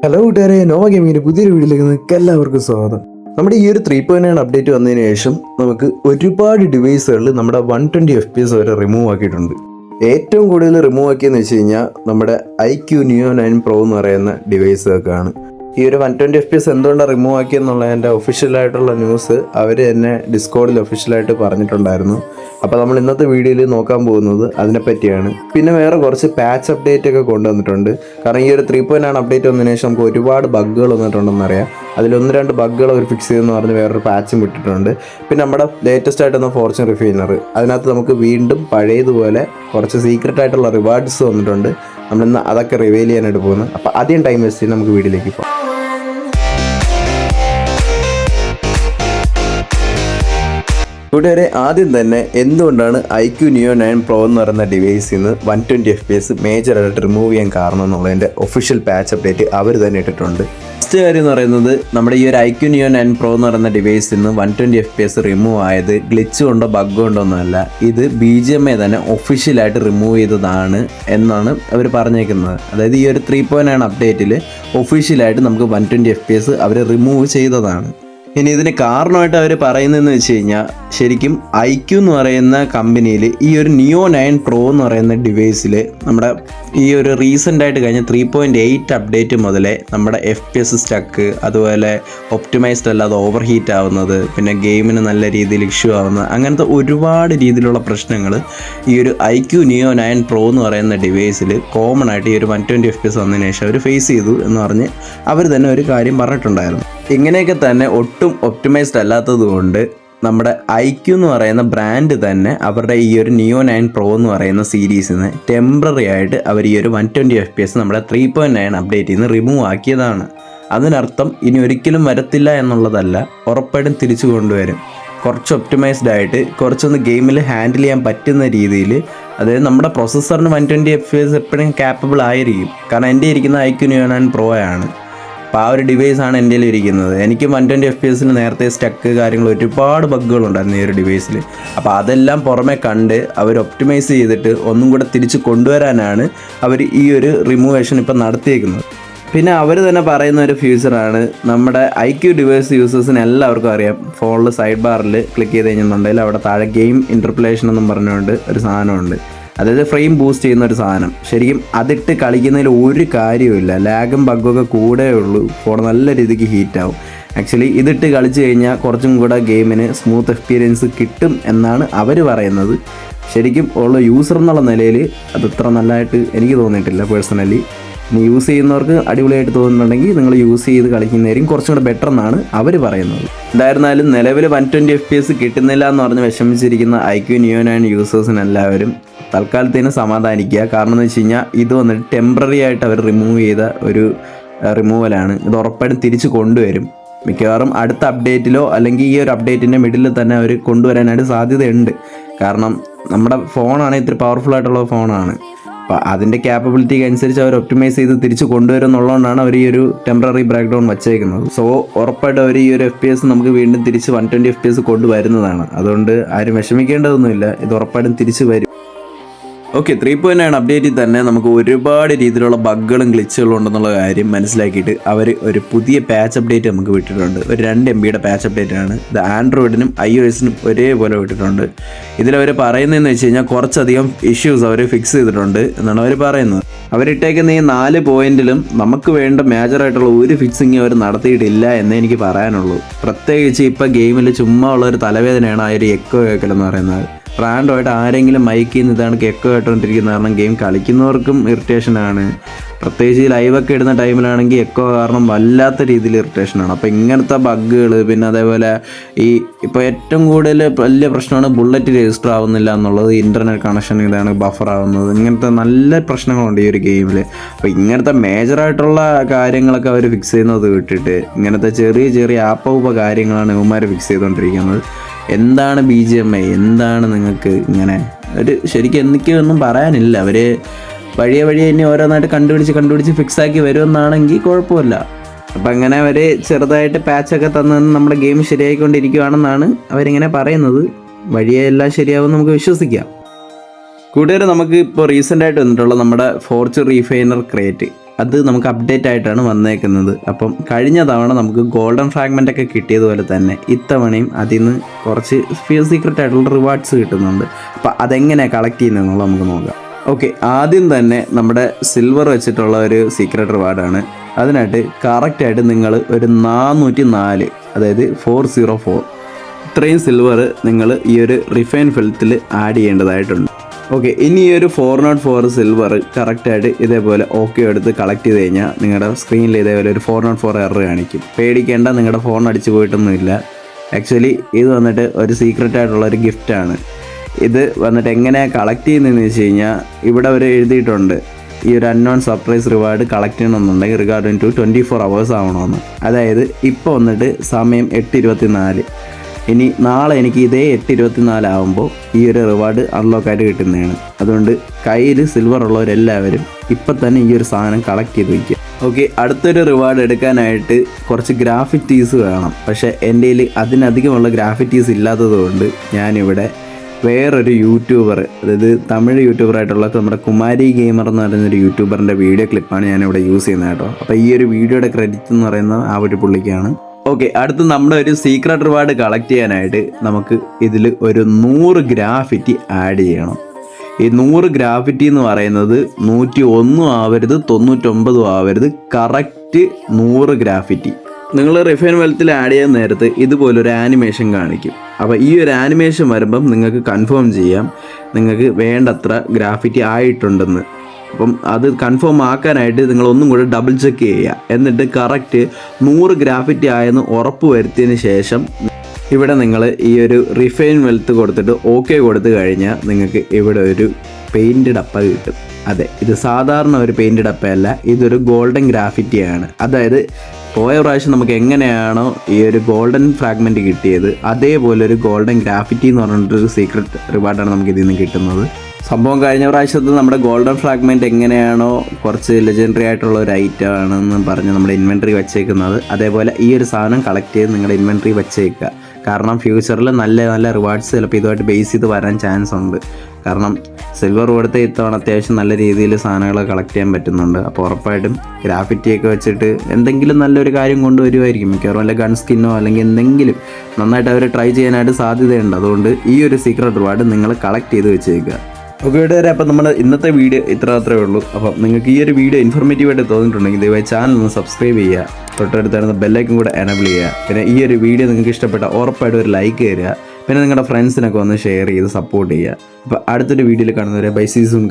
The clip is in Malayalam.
ഹലോ കൂട്ടുകാരെ, നോവ ഗെയിമിങ്ങിന്റെ പുതിയൊരു വീഡിയോയിലേക്ക് നിങ്ങൾക്ക് എല്ലാവർക്കും സ്വാഗതം. നമ്മുടെ ഈ ഒരു 3.9 അപ്ഡേറ്റ് വന്നതിന് ശേഷം നമുക്ക് ഒരുപാട് ഡിവൈസുകളിൽ നമ്മുടെ 120 FPS വരെ റിമൂവ് ആക്കിയിട്ടുണ്ട്. ഏറ്റവും കൂടുതൽ റിമൂവ് ആക്കിയെന്ന് വെച്ച് കഴിഞ്ഞാൽ നമ്മുടെ IQ Neo 9 Pro എന്ന് പറയുന്ന ഡിവൈസൊക്കെയാണ്. ഈ ഒരു 120 FPS എന്തുകൊണ്ടാണ് റിമൂവ് ആക്കിയെന്നുള്ളതിൻ്റെ ഒഫീഷ്യലായിട്ടുള്ള ന്യൂസ് അവർ തന്നെ ഡിസ്കോഡിൽ ഒഫീഷ്യലായിട്ട് പറഞ്ഞിട്ടുണ്ടായിരുന്നു. അപ്പോൾ നമ്മൾ ഇന്നത്തെ വീഡിയോയിൽ നോക്കാൻ പോകുന്നത് അതിനെപ്പറ്റിയാണ്. പിന്നെ വേറെ കുറച്ച് പാച്ച് അപ്ഡേറ്റ് ഒക്കെ കൊണ്ടുവന്നിട്ടുണ്ട്. കാരണം ഈ ഒരു 3.9 അപ്ഡേറ്റ് വന്നതിന് ശേഷം നമുക്ക് ഒരുപാട് ബഗ്ഗുകൾ വന്നിട്ടുണ്ടെന്നറിയാം. അതിലൊന്ന് രണ്ട് ബഗ്ഗുകൾ അവർ ഫിക്സ് ചെയ്തെന്ന് പറഞ്ഞ് വേറൊരു പാച്ചും വിട്ടിട്ടുണ്ട്. പിന്നെ നമ്മുടെ ലേറ്റസ്റ്റ് ആയിട്ട് വന്ന ഫോർച്യൂൺ റിഫൈനർ, അതിനകത്ത് നമുക്ക് വീണ്ടും പഴയതുപോലെ കുറച്ച് സീക്രട്ട് ആയിട്ടുള്ള റിവാർഡ്സ് വന്നിട്ടുണ്ട്. നമ്മളിന്ന് അതൊക്കെ റിവീൽ ചെയ്യാനായിട്ട് പോകുന്നു. അപ്പോൾ ആദ്യം ടൈം വേസ്റ്റ് ചെയ്ത് നമുക്ക് വീഡിയോയിലേക്ക് പോകാം. കൂട്ടുകാരെ, ആദ്യം തന്നെ എന്തുകൊണ്ടാണ് IQ Neo 9 Pro എന്ന് പറയുന്ന ഡിവൈസിൽ നിന്ന് 120 FPS മേജറായിട്ട് റിമൂവ് ചെയ്യാൻ കാരണം എന്നുള്ളതിൻ്റെ ഒഫീഷ്യൽ പാച്ച് അപ്ഡേറ്റ് അവർ തന്നെ ഇട്ടിട്ടുണ്ട്. ഫസ്റ്റ് കാര്യം എന്ന് പറയുന്നത്, നമ്മുടെ ഈ ഒരു IQ Neo 9 Pro എന്ന് പറയുന്ന ഡിവൈസിൽ നിന്ന് 120 FPS റിമൂവ് ആയത് ഗ്ലിച്ച് കൊണ്ടോ ബഗ് കൊണ്ടോ ഒന്നുമല്ല. ഇത് BGMI തന്നെ ഒഫീഷ്യലായിട്ട് റിമൂവ് ചെയ്തതാണ് എന്നാണ് അവർ പറഞ്ഞേക്കുന്നത്. അതായത് ഈ ഒരു 3.9 അപ്ഡേറ്റിൽ ഒഫീഷ്യലായിട്ട് നമുക്ക് 120 FPS അവർ റിമൂവ് ചെയ്തതാണ്. ഇനി ഇതിന് കാരണമായിട്ട് അവർ പറയുന്നതെന്ന് വെച്ച് കഴിഞ്ഞാൽ, ശരിക്കും IQ എന്ന് പറയുന്ന കമ്പനിയിൽ ഈ ഒരു Neo 9 Pro എന്ന് പറയുന്ന ഡിവൈസിൽ നമ്മുടെ ഈ ഒരു റീസെൻ്റായിട്ട് കഴിഞ്ഞ 3.8 അപ്ഡേറ്റ് മുതലേ നമ്മുടെ FPS സ്റ്റക്ക്, അതുപോലെ ഒപ്റ്റിമൈസ്ഡ് അല്ലാതെ ഓവർ ഹീറ്റ് ആവുന്നത്, പിന്നെ ഗെയിമിന് നല്ല രീതിയിൽ ഇഷ്യൂ ആവുന്നത്, അങ്ങനത്തെ ഒരുപാട് രീതിയിലുള്ള പ്രശ്നങ്ങൾ ഈ ഒരു IQ Neo 9 Pro എന്ന് പറയുന്ന ഡിവൈസിൽ കോമൺ ആയിട്ട് ഈ ഒരു 120 FPS വന്നതിന് ശേഷം അവർ ഫേസ് ചെയ്തു എന്ന് പറഞ്ഞ് അവർ തന്നെ ഒരു കാര്യം പറഞ്ഞിട്ടുണ്ടായിരുന്നു. ഇങ്ങനെയൊക്കെ തന്നെ ഒട്ടും ഒപ്റ്റിമൈസ്ഡ് അല്ലാത്തത് കൊണ്ട് നമ്മുടെ IQ എന്ന് പറയുന്ന ബ്രാൻഡ് തന്നെ അവരുടെ ഈ ഒരു Neo 9 Pro എന്ന് പറയുന്ന സീരീസിൽ നിന്ന് ടെമ്പററി ആയിട്ട് അവർ ഈ ഒരു 120 FPS നമ്മുടെ 3.9 അപ്ഡേറ്റിൽ നിന്ന് റിമൂവ് ആക്കിയതാണ്. അതിനർത്ഥം ഇനി ഒരിക്കലും വരത്തില്ല എന്നുള്ളതല്ല, ഉറപ്പായിട്ടും തിരിച്ചു കൊണ്ടുവരും. കുറച്ച് ഒപ്റ്റിമൈസ്ഡ് ആയിട്ട് കുറച്ചൊന്ന് ഗെയിമിൽ ഹാൻഡിൽ ചെയ്യാൻ പറ്റുന്ന രീതിയിൽ, അതായത് നമ്മുടെ പ്രൊസസ്സറിന് 120 FPS എപ്പോഴും ക്യാപ്പബിൾ ആയിരിക്കും. കാരണം എൻ്റെ ഇരിക്കുന്ന IQ Neo 9 Pro ആണ്. അപ്പോൾ ആ ഒരു ഡിവൈസാണ് എൻ്റെ ഇരിക്കുന്നത്. എനിക്ക് 120 FPS നേരത്തെ സ്റ്റക്ക് കാര്യങ്ങൾ ഒരുപാട് ബഗ്ഗുകളുണ്ടായിരുന്നു ഈ ഒരു ഡിവൈസിൽ. അപ്പോൾ അതെല്ലാം പുറമെ കണ്ട് അവർ ഒപ്റ്റിമൈസ് ചെയ്തിട്ട് ഒന്നും കൂടെ തിരിച്ച് കൊണ്ടുവരാനാണ് അവർ ഈ ഒരു റിമൂവേഷൻ ഇപ്പം നടത്തിയേക്കുന്നത്. പിന്നെ അവർ തന്നെ പറയുന്ന ഒരു ഫ്യൂച്ചറാണ്, നമ്മുടെ IQ ഡിവൈസ് യൂസേഴ്സിന് എല്ലാവർക്കും അറിയാം, ഫോണിൽ സൈഡ് ബാറിൽ ക്ലിക്ക് ചെയ്ത് കഴിഞ്ഞിട്ടുണ്ടെങ്കിൽ അവിടെ താഴെ ഗെയിം ഇൻ്റർപ്ലേഷൻ എന്നും പറഞ്ഞുകൊണ്ട് ഒരു സാധനമുണ്ട്. അതായത് ഫ്രെയിം ബൂസ്റ്റ് ചെയ്യുന്ന ഒരു സാധനം. ശരിക്കും അതിട്ട് കളിക്കുന്നതിൽ ഒരു കാര്യവുമില്ല, ലാഗും ബഗ്ഗൊക്കെ കൂടെ ഉള്ളൂ. ഫോൺ നല്ല രീതിക്ക് ഹീറ്റാവും. ആക്ച്വലി ഇതിട്ട് കളിച്ച് കഴിഞ്ഞാൽ കുറച്ചും കൂടെ ഗെയിമിന് സ്മൂത്ത് എക്സ്പീരിയൻസ് കിട്ടും എന്നാണ് അവർ പറയുന്നത്. ശരിക്കും ഉള്ള യൂസർ എന്നുള്ള നിലയിൽ അതത്ര നല്ലതായിട്ട് എനിക്ക് തോന്നിയിട്ടില്ല പേഴ്സണലി. ഇനി യൂസ് ചെയ്യുന്നവർക്ക് അടിപൊളിയായിട്ട് തോന്നുന്നുണ്ടെങ്കിൽ നിങ്ങൾ യൂസ് ചെയ്ത് കളിക്കുന്നതായിരിക്കും കുറച്ചും കൂടെ ബെറ്റർ എന്നാണ് അവർ പറയുന്നത്. എന്തായിരുന്നാലും നിലവിൽ 120 FPS കിട്ടുന്നില്ല എന്ന് പറഞ്ഞ് വിഷമിച്ചിരിക്കുന്ന IQ Neo 9 യൂസേഴ്സിനെല്ലാവരും തൽക്കാലത്തേന് സമാധാനിക്കുക. കാരണം എന്ന് വെച്ച് കഴിഞ്ഞാൽ ഇത് വന്നിട്ട് ടെമ്പററി ആയിട്ട് അവർ റിമൂവ് ചെയ്ത ഒരു റിമൂവലാണ്. ഇത് ഉറപ്പായിട്ടും തിരിച്ച് കൊണ്ടുവരും. മിക്കവാറും അടുത്ത അപ്ഡേറ്റിലോ അല്ലെങ്കിൽ ഈ ഒരു അപ്ഡേറ്റിൻ്റെ മിഡിൽ തന്നെ അവർ കൊണ്ടുവരാനായിട്ട് സാധ്യതയുണ്ട്. കാരണം നമ്മുടെ ഫോണാണ് ഇത്തിരി പവർഫുൾ ആയിട്ടുള്ള ഫോണാണ്. അപ്പോൾ അതിൻ്റെ ക്യാപ്പബിലിറ്റിക്ക് അനുസരിച്ച് അവർ ഒപ്റ്റിമൈസ് ചെയ്ത് തിരിച്ച് കൊണ്ടുവരും എന്നുള്ളതുകൊണ്ടാണ് അവർ ഈ ഒരു ടെമ്പററി ബ്രേക്ക് ഡൗൺ വച്ചേക്കുന്നത്. സോ ഉറപ്പായിട്ടും അവർ ഈ ഒരു FPS നമുക്ക് വീണ്ടും തിരിച്ച് 120 FPS കൊണ്ടുവരുന്നതാണ്. അതുകൊണ്ട് ആരും വിഷമിക്കേണ്ടതൊന്നുമില്ല, ഇത് ഉറപ്പായിട്ടും തിരിച്ച് വരും. ഓക്കെ, 3.9 അപ്ഡേറ്റിൽ തന്നെ നമുക്ക് ഒരുപാട് രീതിയിലുള്ള ബഗ്ഗുകളും ഗ്ലിച്ചുകളും ഉണ്ടെന്നുള്ള കാര്യം മനസ്സിലാക്കിയിട്ട് അവർ ഒരു പുതിയ പാച്ച് അപ്ഡേറ്റ് നമുക്ക് വിട്ടിട്ടുണ്ട്. ഒരു 2 MB പാച്ച് അപ്ഡേറ്റ് ആണ്. ഇത് ആൻഡ്രോയിഡിനും iOS-നും ഒരേപോലെ വിട്ടിട്ടുണ്ട്. ഇതിലവർ പറയുന്നതെന്ന് വെച്ച് കഴിഞ്ഞാൽ കുറച്ചധികം ഇഷ്യൂസ് അവർ ഫിക്സ് ചെയ്തിട്ടുണ്ട് എന്നാണ് അവർ പറയുന്നത്. അവരിട്ടേക്കുന്ന ഈ 4 പോയിന്റിലും നമുക്ക് വേണ്ട മേജറായിട്ടുള്ള ഒരു ഫിക്സിങ് അവർ നടത്തിയിട്ടില്ല എന്നേ എനിക്ക് പറയാനുള്ളൂ. പ്രത്യേകിച്ച് ഇപ്പോൾ ഗെയിമിൽ ചുമ്മാ ഉള്ളൊരു തലവേദനയാണ് ആ ഒരു എക്കോ കേൾക്കലെന്ന് പറയുന്നത്. റാൻഡമായിട്ട് ആരെങ്കിലും മൈക്കിൽ നിന്ന് ഇതാണ് എക്കോ കേട്ടോണ്ടിരിക്കുന്ന കാരണം ഗെയിം കളിക്കുന്നവർക്കും ഇറിറ്റേഷനാണ്. പ്രത്യേകിച്ച് ഈ ലൈവൊക്കെ ഇടുന്ന ടൈമിലാണെങ്കിൽ എക്കോ കാരണം വല്ലാത്ത രീതിയിൽ ഇറിറ്റേഷനാണ്. അപ്പോൾ ഇങ്ങനത്തെ ബഗ്ഗുകൾ, പിന്നെ അതേപോലെ ഇപ്പോൾ ഏറ്റവും കൂടുതൽ വലിയ പ്രശ്നമാണ് ബുള്ളറ്റ് രജിസ്റ്റർ ആവുന്നില്ല എന്നുള്ളത്. ഇൻ്റർനെറ്റ് കണക്ഷൻ ഇതാണ് ബഫർ ആവുന്നത്. ഇങ്ങനത്തെ നല്ല പ്രശ്നങ്ങളുണ്ട് ഈ ഒരു ഗെയിമിൽ. അപ്പോൾ ഇങ്ങനത്തെ മേജറായിട്ടുള്ള കാര്യങ്ങളൊക്കെ അവർ ഫിക്സ് ചെയ്യുന്നത് വിട്ടിട്ട് ഇങ്ങനത്തെ ചെറിയ ചെറിയ ആപ്പ കാര്യങ്ങളാണ് ഇവന്മാർ ഫിക്സ് ചെയ്തുകൊണ്ടിരിക്കുന്നത്. എന്താണ് BGMI, എന്താണ് നിങ്ങൾക്ക് ഇങ്ങനെ ഒരു ശരിക്കും എനിക്കൊന്നും പറയാനില്ല. അവർ വഴിയെ ഇനി ഓരോന്നായിട്ട് കണ്ടുപിടിച്ച് ഫിക്സാക്കി വരുമെന്നാണെങ്കിൽ കുഴപ്പമില്ല. അപ്പം അങ്ങനെ അവർ ചെറുതായിട്ട് പാച്ചൊക്കെ തന്നെന്ന് നമ്മുടെ ഗെയിം ശരിയായിക്കൊണ്ടിരിക്കുകയാണെന്നാണ് അവരിങ്ങനെ പറയുന്നത്. വഴിയെ എല്ലാം ശരിയാവും നമുക്ക് വിശ്വസിക്കാം. കൂട്ടുകാരെ, നമുക്ക് ഇപ്പോൾ റീസെൻ്റായിട്ട് വന്നിട്ടുള്ള നമ്മുടെ ഫോർച്യൂൺ റിഫൈനർ ക്രേറ്റ്, അത് നമുക്ക് അപ്ഡേറ്റ് ആയിട്ടാണ് വന്നേക്കുന്നത്. അപ്പം കഴിഞ്ഞ തവണ നമുക്ക് ഗോൾഡൻ ഫ്രാഗ്മെൻ്റ് ഒക്കെ കിട്ടിയതുപോലെ തന്നെ ഇത്തവണയും അതിൽ നിന്ന് കുറച്ച് സീക്രട്ട് ആയിട്ടുള്ള റിവാർഡ്സ് കിട്ടുന്നുണ്ട്. അപ്പോൾ അതെങ്ങനെയാണ് കളക്ട് ചെയ്യുന്നതെന്നുള്ളത് നമുക്ക് നോക്കാം. ഓക്കെ, ആദ്യം തന്നെ നമ്മുടെ സിൽവർ വെച്ചിട്ടുള്ള ഒരു സീക്രട്ട് റിവാർഡാണ്. അതിനായിട്ട് കറക്റ്റായിട്ട് നിങ്ങൾ ഒരു 404, അതായത് 404 ഇത്രയും സിൽവർ നിങ്ങൾ ഈ ഒരു റിഫൈൻ ഫെൽത്തിൽ ആഡ് ചെയ്യേണ്ടതായിട്ടുണ്ട്. ഓക്കെ, ഇനി ഈ ഒരു 404 സിൽവർ കറക്റ്റായിട്ട് ഇതേപോലെ ഓക്കെ എടുത്ത് കളക്ട് ചെയ്ത് കഴിഞ്ഞാൽ നിങ്ങളുടെ സ്ക്രീനിൽ ഇതേപോലെ ഒരു 404 എറർ കാണിക്കും. പേടിക്കേണ്ട, നിങ്ങളുടെ ഫോൺ അടിച്ചു പോയിട്ടൊന്നുമില്ല. ആക്ച്വലി ഇത് വന്നിട്ട് ഒരു സീക്രട്ട് ആയിട്ടുള്ള ഒരു ഗിഫ്റ്റാണ്. ഇത് വന്നിട്ട് എങ്ങനെയാണ് കളക്ട് ചെയ്യുന്നതെന്ന് വെച്ച് കഴിഞ്ഞാൽ ഇവിടെ ഒരു എഴുതിയിട്ടുണ്ട്, ഈ ഒരു അൺനോൺ സർപ്രൈസ് റിവാർഡ് കളക്ട് ചെയ്യണമെന്നുണ്ടെങ്കിൽ റിഗാർഡിങ് ടു 24 hours ആവണമെന്ന്. അതായത് ഇപ്പോൾ വന്നിട്ട് സമയം 8:24. ഇനി നാളെ എനിക്ക് ഇതേ 8:24 ആകുമ്പോൾ ഈ ഒരു റിവാർഡ് അൺലോക്കായിട്ട് കിട്ടുന്നതാണ്. അതുകൊണ്ട് കയ്യിൽ സിൽവർ ഉള്ളവരെല്ലാവരും ഇപ്പം തന്നെ ഈ ഒരു സാധനം കളക്ട് ചെയ്ത് വയ്ക്കുക. ഓക്കെ, അടുത്തൊരു റിവാർഡ് എടുക്കാനായിട്ട് കുറച്ച് ഗ്രാഫിറ്റീസ് വേണം. പക്ഷേ എൻ്റെ കയ്യിൽ അതിനധികമുള്ള ഗ്രാഫിറ്റീസ് ഇല്ലാത്തതുകൊണ്ട് ഞാനിവിടെ വേറൊരു യൂട്യൂബർ, അതായത് തമിഴ് യൂട്യൂബറായിട്ടുള്ള നമ്മുടെ കുമാരി ഗെയിമർ എന്ന് പറയുന്നൊരു യൂട്യൂബറിൻ്റെ വീഡിയോ ക്ലിപ്പാണ് ഞാനിവിടെ യൂസ് ചെയ്യുന്നത് കേട്ടോ. അപ്പോൾ ഈ ഒരു വീഡിയോയുടെ ക്രെഡിറ്റ് എന്ന് പറയുന്നത് ആ ഒരു പുള്ളിക്കാണ്. ഓക്കെ, അടുത്ത് നമ്മുടെ ഒരു സീക്രട്ട് റിവാർഡ് കളക്ട് ചെയ്യാനായിട്ട് നമുക്ക് ഇതിൽ ഒരു 100 ഗ്രാഫിറ്റി ആഡ് ചെയ്യണം. ഈ 100 ഗ്രാഫിറ്റി എന്ന് പറയുന്നത് 101 ആവരുത്, 99 ആവരുത്, കറക്റ്റ് 100 ഗ്രാഫിറ്റി. നിങ്ങൾ റിഫൈൻ വെൽത്തിൽ ആഡ് ചെയ്യാൻ നേരത്ത് ഇതുപോലൊരു ആനിമേഷൻ കാണിക്കും. അപ്പോൾ ഈ ഒരു ആനിമേഷൻ വരുമ്പം നിങ്ങൾക്ക് കൺഫേം ചെയ്യാം നിങ്ങൾക്ക് വേണ്ടത്ര ഗ്രാഫിറ്റി ആയിട്ടുണ്ടെന്ന്. അപ്പം അത് കൺഫേം ആക്കാനായിട്ട് നിങ്ങൾ ഒന്നും കൂടെ ഡബിൾ ചെക്ക് ചെയ്യുക. എന്നിട്ട് കറക്റ്റ് 100 ഗ്രാഫിറ്റി ആയെന്ന് ഉറപ്പ് വരുത്തിയതിന് ശേഷം ഇവിടെ നിങ്ങൾ ഈ ഒരു റിഫൈൻ വെൽത്ത് കൊടുത്തിട്ട് ഓക്കെ കൊടുത്തു കഴിഞ്ഞാൽ നിങ്ങൾക്ക് ഇവിടെ ഒരു പെയിൻറ് ഡപ്പ കിട്ടും. അതെ, ഇത് സാധാരണ ഒരു പെയിൻറ് ഡപ്പയല്ല, ഇതൊരു ഗോൾഡൻ ഗ്രാഫിറ്റിയാണ്. അതായത് പോയ പ്രാവശ്യം നമുക്ക് എങ്ങനെയാണോ ഈ ഒരു ഗോൾഡൻ ഫ്രാഗ്മെൻറ്റ് കിട്ടിയത് അതേപോലെ ഒരു ഗോൾഡൻ ഗ്രാഫിറ്റി എന്ന് പറഞ്ഞിട്ടൊരു സീക്രട്ട് റിവാർഡാണ് നമുക്ക് ഇതിൽ നിന്ന് കിട്ടുന്നത്. സംഭവം കഴിഞ്ഞ പ്രാവശ്യത്ത് നമ്മുടെ ഗോൾഡൻ ഫ്രാഗ്മെൻറ്റ് എങ്ങനെയാണോ കുറച്ച് ലെജൻഡറി ആയിട്ടുള്ള ഒരു ഐറ്റം ആണെന്ന് പറഞ്ഞ് നമ്മുടെ ഇൻവെൻട്രി വെച്ചേക്കുന്നത്, അതേപോലെ ഈ ഒരു സാധനം കളക്ട് ചെയ്ത് നിങ്ങളുടെ ഇൻവെൻട്രി വെച്ചേക്കുക. കാരണം ഫ്യൂച്ചറിൽ നല്ല നല്ല റിവാർഡ്സ് ചിലപ്പോൾ ഇതുമായിട്ട് ബേസ് ചെയ്ത് വരാൻ ചാൻസ് ഉണ്ട്. കാരണം സിൽവർ കൊടുത്ത ഇത്തവണ അത്യാവശ്യം നല്ല രീതിയിൽ സാധനങ്ങൾ കളക്ട് ചെയ്യാൻ പറ്റുന്നുണ്ട്. അപ്പോൾ ഉറപ്പായിട്ടും ഗ്രാഫിറ്റിയൊക്കെ വെച്ചിട്ട് എന്തെങ്കിലും നല്ലൊരു കാര്യം കൊണ്ടുവരുമായിരിക്കും. മിക്കവാറും വല്ല ഗൺ സ്കിന്നോ അല്ലെങ്കിൽ എന്തെങ്കിലും നന്നായിട്ട് അവർ ട്രൈ ചെയ്യാനായിട്ട് സാധ്യതയുണ്ട്. അതുകൊണ്ട് ഈ ഒരു സീക്രട്ട് റിവാർഡ് നിങ്ങൾ കളക്ട് ചെയ്ത് വെച്ചേക്കുക. ഓക്കെ വരെ, അപ്പോൾ നമ്മുടെ ഇന്നത്തെ വീഡിയോ ഇത്രേ ഉള്ളൂ. അപ്പം നിങ്ങൾക്ക് ഈ ഒരു വീഡിയോ ഇൻഫോർമേറ്റീവായിട്ട് തോന്നിയിട്ടുണ്ടെങ്കിൽ ദയവായി ചാനൽ ഒന്ന് സബ്സ്ക്രൈബ് ചെയ്യുക, തൊട്ടടുത്തായിരുന്ന ബെല്ലൈക്കും കൂടെ എനേബിൾ ചെയ്യുക. പിന്നെ ഈ ഒരു വീഡിയോ നിങ്ങൾക്ക് ഇഷ്ടപ്പെട്ട ഉറപ്പായിട്ട് ഒരു ലൈക്ക് തരിക. പിന്നെ നിങ്ങളുടെ ഫ്രണ്ട്സിനൊക്കെ ഒന്ന് ഷെയർ ചെയ്ത് സപ്പോർട്ട് ചെയ്യുക. അപ്പോൾ അടുത്തൊരു വീഡിയോയിൽ കാണുന്നവരെ ബൈ, സീ സൂൺ.